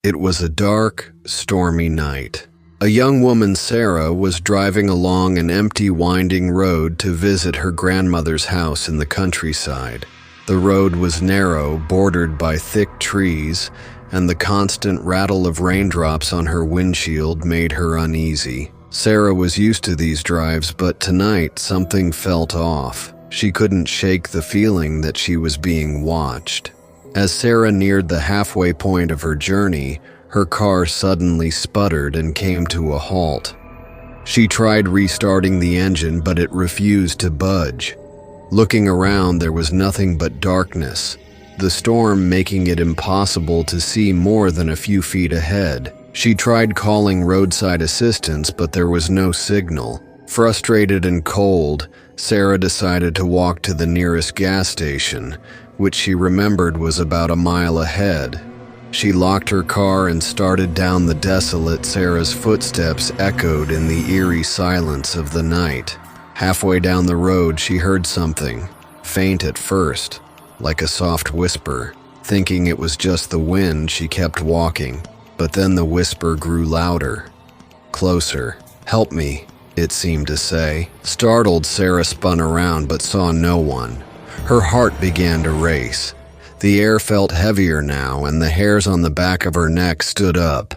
It was a dark, stormy night. A young woman, Sarah, was driving along an empty, winding road to visit her grandmother's house in the countryside. The road was narrow, bordered by thick trees, and the constant rattle of raindrops on her windshield made her uneasy. Sarah was used to these drives, but tonight something felt off. She couldn't shake the feeling that she was being watched. As Sarah neared the halfway point of her journey, her car suddenly sputtered and came to a halt. She tried restarting the engine, but it refused to budge. Looking around, there was nothing but darkness, the storm making it impossible to see more than a few feet ahead. She tried calling roadside assistance, but there was no signal. Frustrated and cold, Sarah decided to walk to the nearest gas station, which she remembered was about a mile ahead. She locked her car and started down the desolate. Sarah's footsteps echoed in the eerie silence of the night. Halfway down the road, she heard something, faint at first, like a soft whisper. Thinking it was just the wind, she kept walking, but then the whisper grew louder. Closer. "Help me," it seemed to say. Startled, Sarah spun around but saw no one. Her heart began to race. The air felt heavier now, and the hairs on the back of her neck stood up.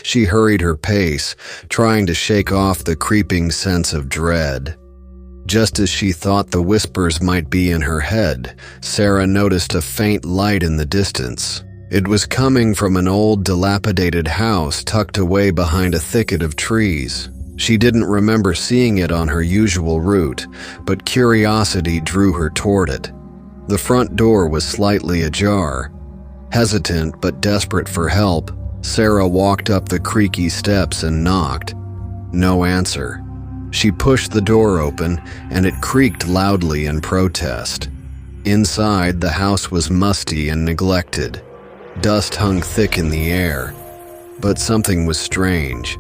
She hurried her pace, trying to shake off the creeping sense of dread. Just as she thought the whispers might be in her head, Sarah noticed a faint light in the distance. It was coming from an old, dilapidated house tucked away behind a thicket of trees. She didn't remember seeing it on her usual route, but curiosity drew her toward it. The front door was slightly ajar. Hesitant but desperate for help, Sarah walked up the creaky steps and knocked. No answer. She pushed the door open, and it creaked loudly in protest. Inside, the house was musty and neglected. Dust hung thick in the air. But something was strange.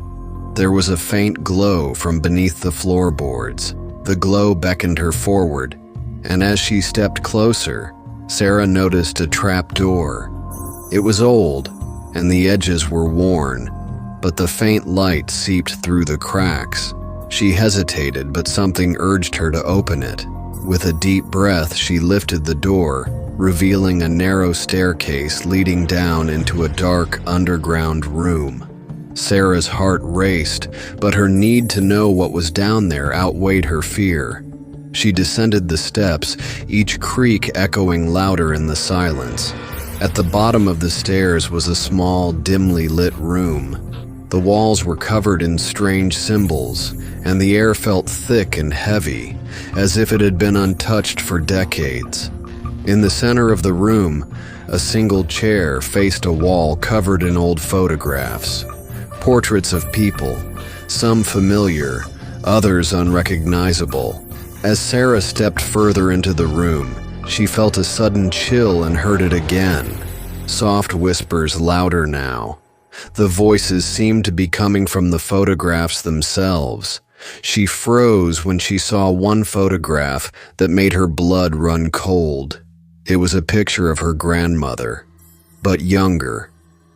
There was a faint glow from beneath the floorboards. The glow beckoned her forward, and as she stepped closer, Sarah noticed a trap door. It was old, and the edges were worn, but the faint light seeped through the cracks. She hesitated, but something urged her to open it. With a deep breath, she lifted the door, revealing a narrow staircase leading down into a dark underground room. Sarah's heart raced, but her need to know what was down there outweighed her fear. She descended the steps, each creak echoing louder in the silence. At the bottom of the stairs was a small, dimly lit room. The walls were covered in strange symbols, and the air felt thick and heavy, as if it had been untouched for decades. In the center of the room, a single chair faced a wall covered in old photographs. Portraits of people, some familiar, others unrecognizable. As Sarah stepped further into the room, she felt a sudden chill and heard it again. Soft whispers, louder now. The voices seemed to be coming from the photographs themselves. She froze when she saw one photograph that made her blood run cold. It was a picture of her grandmother, but younger,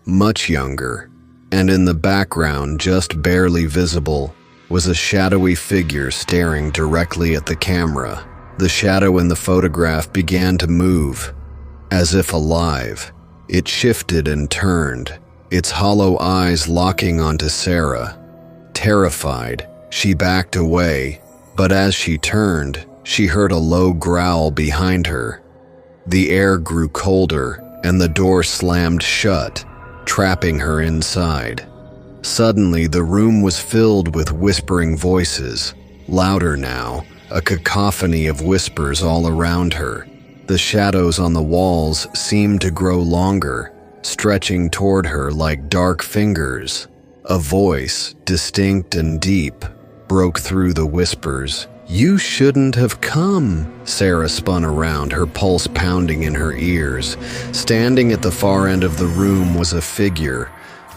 much younger. And in the background, just barely visible, was a shadowy figure staring directly at the camera. The shadow in the photograph began to move, as if alive. It shifted and turned, its hollow eyes locking onto Sarah. Terrified, she backed away, but as she turned, she heard a low growl behind her. The air grew colder, and the door slammed shut, trapping her inside. Suddenly, the room was filled with whispering voices, louder now, a cacophony of whispers all around her. The shadows on the walls seemed to grow longer, stretching toward her like dark fingers. A voice, distinct and deep, broke through the whispers. "You shouldn't have come." Sarah spun around, her pulse pounding in her ears. Standing at the far end of the room was a figure,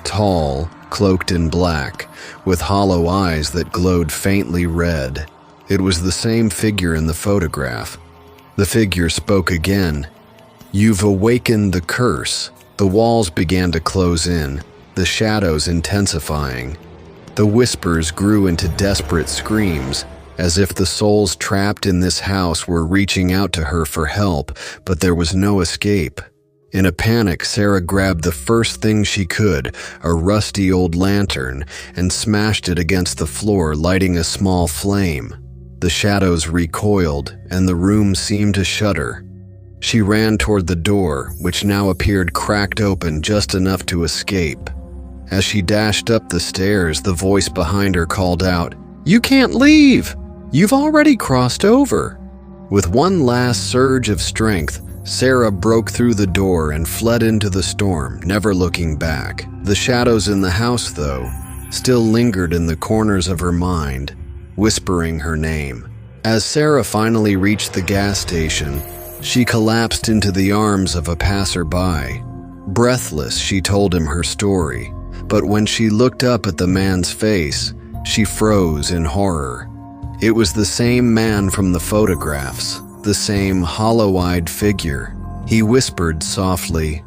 tall, cloaked in black, with hollow eyes that glowed faintly red. It was the same figure in the photograph. The figure spoke again. "You've awakened the curse." The walls began to close in, the shadows intensifying. The whispers grew into desperate screams, as if the souls trapped in this house were reaching out to her for help, but there was no escape. In a panic, Sarah grabbed the first thing she could, a rusty old lantern, and smashed it against the floor, lighting a small flame. The shadows recoiled, and the room seemed to shudder. She ran toward the door, which now appeared cracked open just enough to escape. As she dashed up the stairs, the voice behind her called out, "You can't leave! You've already crossed over." With one last surge of strength, Sarah broke through the door and fled into the storm, never looking back. The shadows in the house, though, still lingered in the corners of her mind, whispering her name. As Sarah finally reached the gas station, she collapsed into the arms of a passerby. Breathless, she told him her story, but when she looked up at the man's face, she froze in horror. It was the same man from the photographs, the same hollow-eyed figure. He whispered softly,